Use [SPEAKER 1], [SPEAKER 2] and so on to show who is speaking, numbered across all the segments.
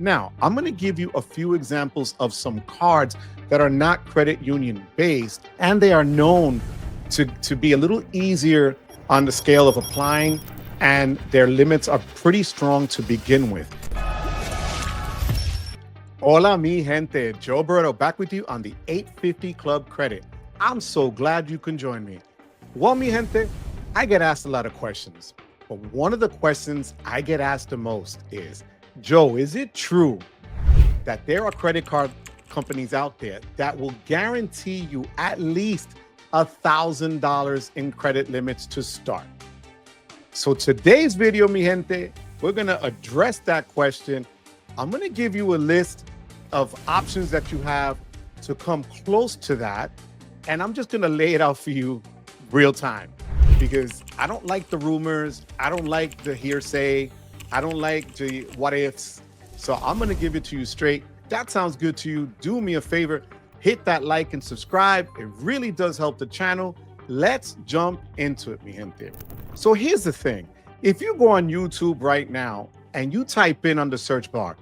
[SPEAKER 1] Now, I'm going to give you a few examples of some cards that are not credit union based, and they are known to be a little easier on the scale of applying, and their limits are pretty strong to begin with. Hola, mi gente. Joe Berto back with you on the 850 Club Credit. I'm so glad you can join me. Well, mi gente, I get asked a lot of questions, but one of the questions I get asked the most is, Joe, is it true that there are credit card companies out there that will guarantee you at least $1,000 in credit limits to start? So today's video, mi gente, we're going to address that question. I'm going to give you a list of options that you have to come close to that. And I'm just going to lay it out for you real time, because I don't like the rumors. I don't like the hearsay. I don't like the what ifs. So I'm going to give it to you straight. That sounds good to you. Do me a favor, hit that like and subscribe. It really does help the channel. Let's jump into it, mi gente. So here's the thing. If you go on YouTube right now and you type in on the search bar,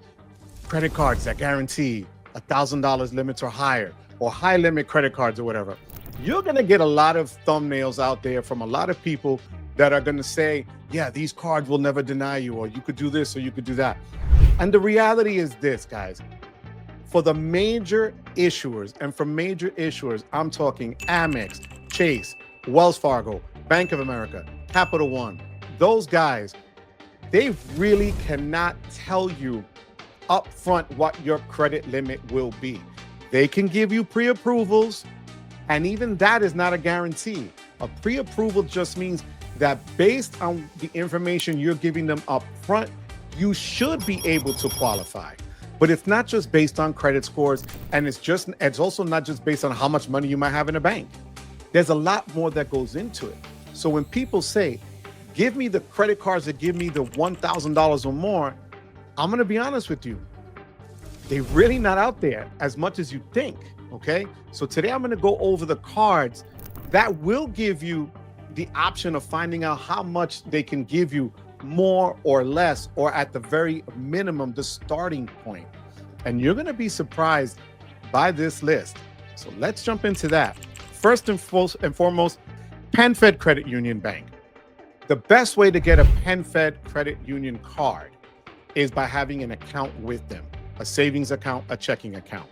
[SPEAKER 1] credit cards that guarantee $1,000 limits or higher, or high limit credit cards or whatever, you're going to get a lot of thumbnails out there from a lot of people that are going to say, yeah, these cards will never deny you, or you could do this, or you could do that. And the reality is this, guys. For the major issuers, and for major issuers, I'm talking Amex, Chase, Wells Fargo, Bank of America, Capital One, those guys, they really cannot tell you upfront what your credit limit will be. They can give you pre-approvals, and even that is not a guarantee. A pre-approval just means that based on the information you're giving them up front, you should be able to qualify. But it's not just based on credit scores, and it's also not just based on how much money you might have in a bank. There's a lot more that goes into it. So when people say, give me the credit cards that give me the $1,000 or more, I'm going to be honest with you. They're really not out there as much as you think, okay? So today I'm going to go over the cards that will give you the option of finding out how much they can give you, more or less, or at the very minimum, the starting point. And you're going to be surprised by this list. So let's jump into that. First and foremost, PenFed Credit Union Bank. The best way to get a PenFed Credit Union card is by having an account with them, a savings account, a checking account.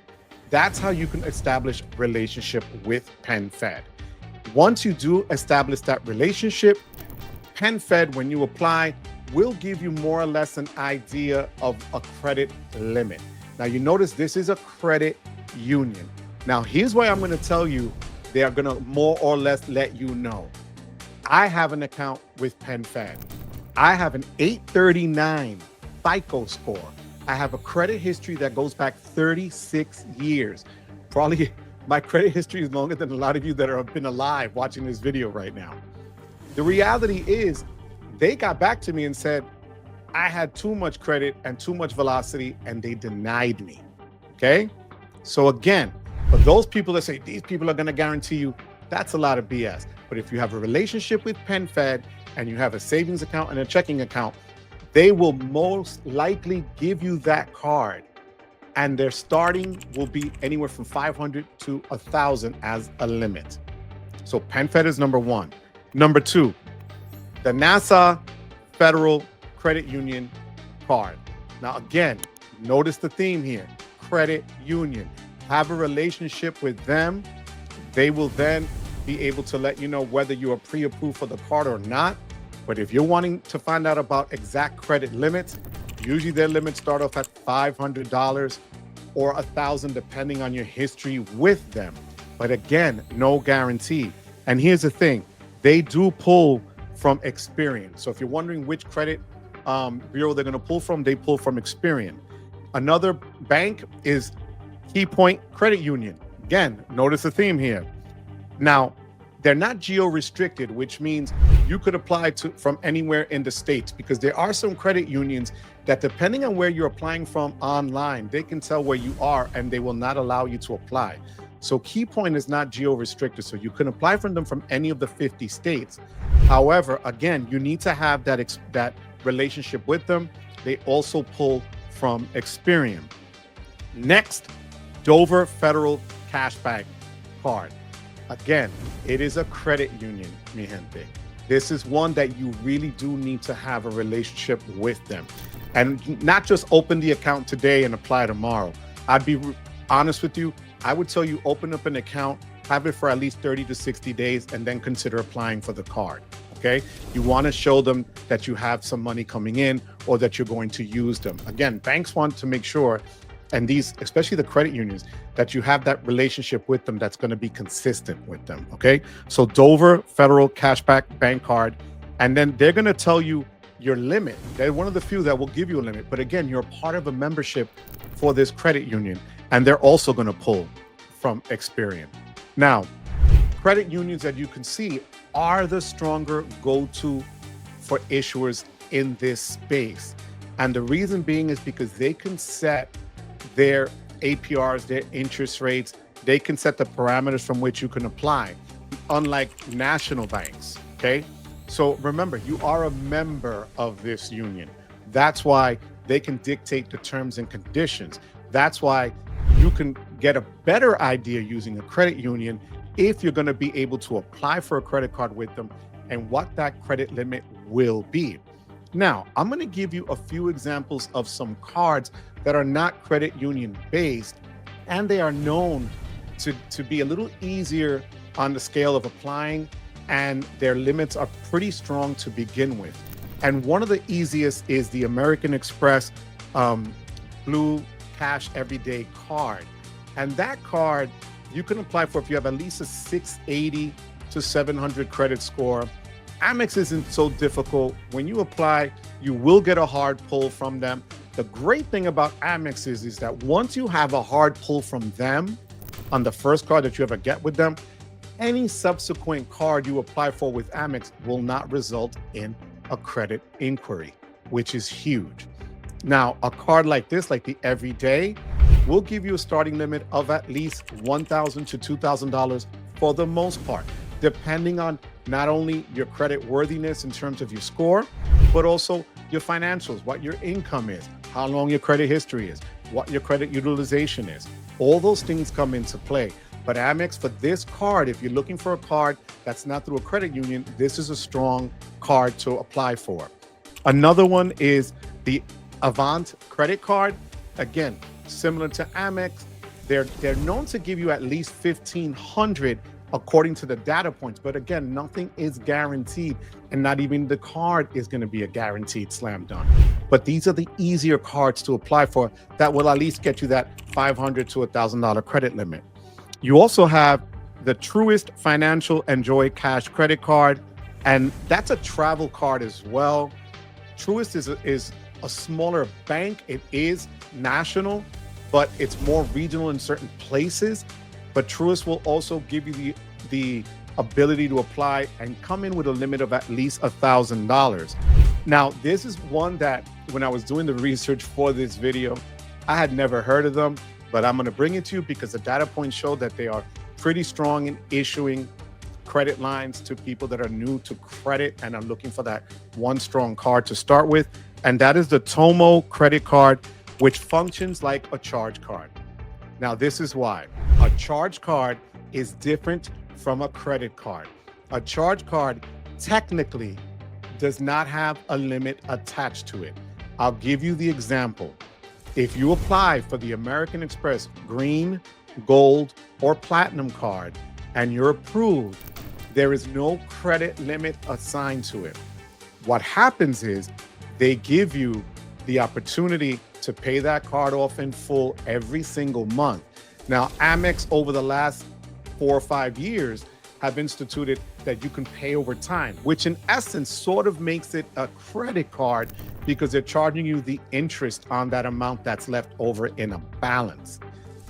[SPEAKER 1] That's how you can establish a relationship with PenFed. Once you do establish that relationship, PenFed, when you apply, will give you more or less an idea of a credit limit. Now, you notice this is a credit union. Now, here's why I'm going to tell you they are going to more or less let you know. I have an account with PenFed. I have an 839 FICO score. I have a credit history that goes back 36 years. Probably my credit history is longer than a lot of you that have been alive watching this video right now. The reality is they got back to me and said, I had too much credit and too much velocity, and they denied me, okay? So again, for those people that say these people are gonna guarantee you, that's a lot of BS. But if you have a relationship with PenFed and you have a savings account and a checking account, they will most likely give you that card, and their starting will be anywhere from 500 to 1,000 as a limit. So PenFed is number one. Number two, the NASA Federal Credit Union card. Now, again, notice the theme here, credit union. Have a relationship with them. They will then be able to let you know whether you are pre-approved for the card or not. But if you're wanting to find out about exact credit limits, usually their limits start off at $500 or $1,000, depending on your history with them. But again, no guarantee. And here's the thing, they do pull from Experian. So if you're wondering which credit bureau they're going to pull from, they pull from Experian. Another bank is Key Point Credit Union. Again, notice the theme here. Now, they're not geo-restricted, which means you could apply to from anywhere in the States, because there are some credit unions that, depending on where you're applying from online, they can tell where you are and they will not allow you to apply. So Key Point is not geo-restricted, so you can apply from them from any of the 50 states. However, again, you need to have that relationship with them. They also pull from Experian. Next, Dover Federal Cashback Card. Again, it is a credit union, mi gente. This is one that you really do need to have a relationship with them. And not just open the account today and apply tomorrow. I'd be honest with you. I would tell you open up an account, have it for at least 30 to 60 days, and then consider applying for the card. Okay? You want to show them that you have some money coming in or that you're going to use them. Again, banks want to make sure, and these, especially the credit unions, that you have that relationship with them that's going to be consistent with them. Okay? So Dover Federal Cashback Bank Card, and then they're going to tell you your limit. They're one of the few that will give you a limit. But again, you're part of a membership for this credit union, and they're also going to pull from Experian. Now, credit unions that you can see are the stronger go-to for issuers in this space. And the reason being is because they can set their APRs, their interest rates. They can set the parameters from which you can apply, unlike national banks, okay? So remember, you are a member of this union. That's why they can dictate the terms and conditions. That's why you can get a better idea using a credit union if you're going to be able to apply for a credit card with them and what that credit limit will be. Now, I'm going to give you a few examples of some cards that are not credit union based, and they are known to be a little easier on the scale of applying, and their limits are pretty strong to begin with. And one of the easiest is the American Express Blue Cash Everyday Card. And that card you can apply for if you have at least a 680 to 700 credit score. Amex isn't so difficult. When you apply, you will get a hard pull from them. The great thing about Amex is that once you have a hard pull from them on the first card that you ever get with them, any subsequent card you apply for with Amex will not result in a credit inquiry, which is huge. Now, a card like this, like the Everyday, will give you a starting limit of at least $1,000 to $2,000 for the most part, depending on not only your credit worthiness in terms of your score, but also your financials, what your income is, how long your credit history is, what your credit utilization is. All those things come into play. But Amex, for this card, if you're looking for a card that's not through a credit union, this is a strong card to apply for. Another one is the Avant credit card. Again, similar to Amex, they're known to give you at least $1,500 according to the data points. But again, nothing is guaranteed, and not even the card is going to be a guaranteed slam dunk. But these are the easier cards to apply for that will at least get you that $500 to $1,000 credit limit. You also have the Truist Financial Enjoy Cash Credit Card, and that's a travel card as well. Truist is a smaller bank. It is national, but it's more regional in certain places. But Truist will also give you the ability to apply and come in with a limit of at least $1,000. Now, this is one that when I was doing the research for this video, I had never heard of them, but I'm going to bring it to you because the data points show that they are pretty strong in issuing credit lines to people that are new to credit and are looking for that one strong card to start with. And that is the Tomo credit card, which functions like a charge card. Now, this is why. A charge card is different from a credit card. A charge card technically does not have a limit attached to it. I'll give you the example. If you apply for the American Express Green, Gold, or Platinum card and you're approved, there is no credit limit assigned to it. What happens is they give you the opportunity to pay that card off in full every single month. Now, Amex over the last 4 or 5 years have instituted that you can pay over time, which in essence sort of makes it a credit card because they're charging you the interest on that amount that's left over in a balance.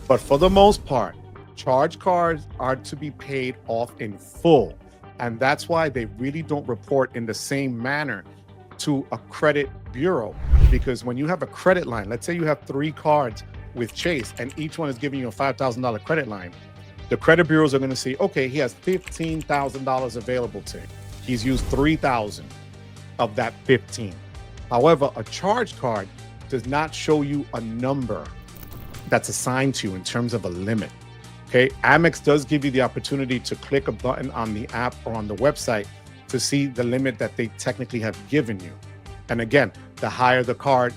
[SPEAKER 1] But for the most part, charge cards are to be paid off in full. And that's why they really don't report in the same manner to a credit bureau. Because when you have a credit line, let's say you have 3 cards with Chase and each one is giving you a $5,000 credit line, the credit bureaus are going to see, okay, he has $15,000 available to him. He's used $3,000 of that 15. However, a charge card, does not show you a number that's assigned to you in terms of a limit. Okay, Amex does give you the opportunity to click a button on the app or on the website to see the limit that they technically have given you. And again, the higher the card,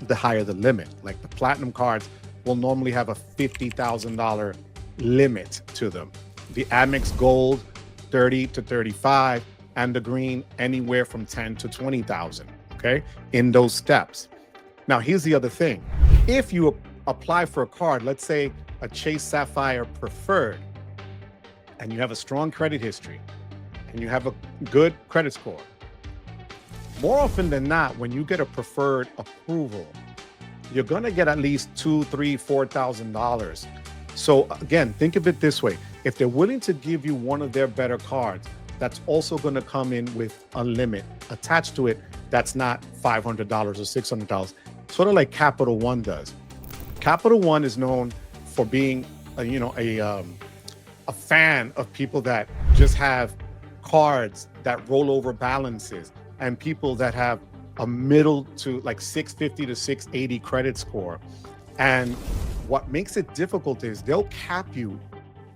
[SPEAKER 1] the higher the limit. Like the platinum cards will normally have a $50,000 limit to them. The Amex Gold, 30 to 35, and the green, anywhere from 10 to 20,000. Okay, in those steps. Now, here's the other thing. If you apply for a card, let's say a Chase Sapphire Preferred, and you have a strong credit history, and you have a good credit score, more often than not, when you get a preferred approval, you're going to get at least $2,000, $3,000, $4,000. So again, think of it this way. If they're willing to give you one of their better cards, that's also going to come in with a limit attached to it that's not $500 or $600, sort of like Capital One does. Capital One is known for being, a fan of people that just have cards that roll over balances and people that have a middle to like 650 to 680 credit score. And what makes it difficult is they'll cap you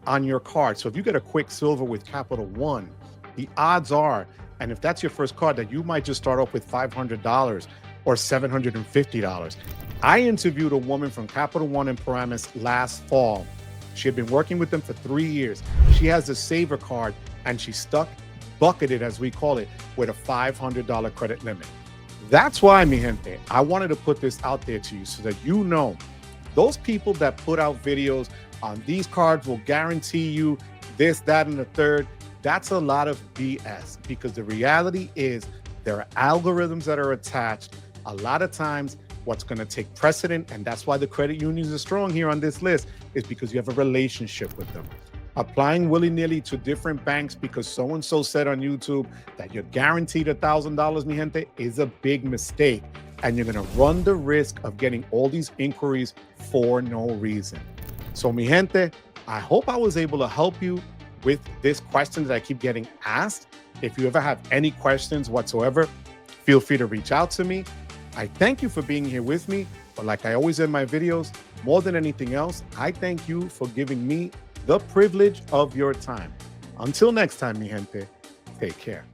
[SPEAKER 1] on your card. So if you get a Quicksilver with Capital One, the odds are, and if that's your first card, that you might just start off with $500 or $750. I interviewed a woman from Capital One in Paramus last fall. She had been working with them for 3 years. She has a saver card and she bucketed, as we call it, with a $500 credit limit. That's why, mi gente, I wanted to put this out there to you so that you know those people that put out videos on these cards will guarantee you this, that, and the third. That's a lot of BS, because the reality is there are algorithms that are attached. A lot of times what's going to take precedent, and that's why the credit unions are strong here on this list, is because you have a relationship with them. Applying willy-nilly to different banks because so-and-so said on YouTube that you're guaranteed $1,000, mi gente, is a big mistake. And you're going to run the risk of getting all these inquiries for no reason. So, mi gente, I hope I was able to help you with this question that I keep getting asked. If you ever have any questions whatsoever, feel free to reach out to me. I thank you for being here with me. But like I always end my videos, more than anything else, I thank you for giving me the privilege of your time. Until next time, mi gente, take care.